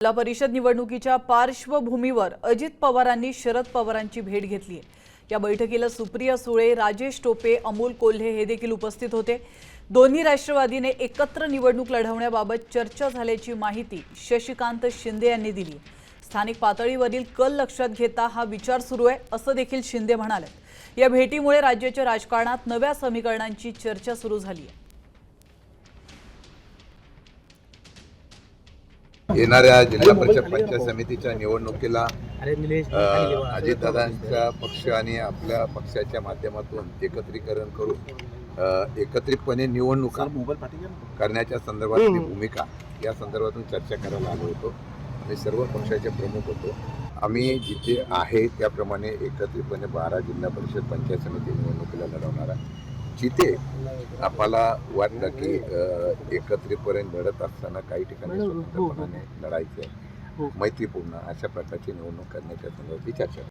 जिल्हा परिषद निवडणुकीच्या पार्श्वभूमीवर अजित पवारांनी शरद पवारांची भेट घेतली आहे। या बैठकीला सुप्रिया सुळे, राजेश टोपे, अमोल कोल्हे हे देखील उपस्थित होते। दोन्ही राष्ट्रवादीने एकत्र निवडणूक लढवण्याबाबत चर्चा झाल्याची माहिती शशिकांत शिंदे यांनी दिली। स्थानिक पातळीवरील कल लक्षात घेता हा विचार सुरू आहे असं देखील शिंदे म्हणाले। या भेटीमुळे राज्याच्या राजकारणात नव्या समीकरणांची चर्चा सुरू झाली आहे। येणाऱ्या जिल्हा परिषद पंचायत समितीच्या निवडणुकीला अजितदादांचा पक्ष आणि आपल्या पक्षाच्या माध्यमातून एकत्रीकरण करून एकत्रितपणे निवडणुका करण्याच्या संदर्भातली भूमिका या संदर्भातून चर्चा करायला आलो होतो। आम्ही सर्व पक्षाचे प्रमुख होतो। आम्ही जिथे आहे त्याप्रमाणे एकत्रितपणे 12 जिल्हा परिषद पंचायत समिती निवडणुकीला लढवणार आहे। जिथे आपल्याला वाटलं की एकत्रितपणे लढत असताना काही ठिकाणी स्वतंत्रपणाने लढायचे मैत्रीपूर्ण अशा प्रकारची निवडणूक करण्याच्या संदर्भातली चर्चा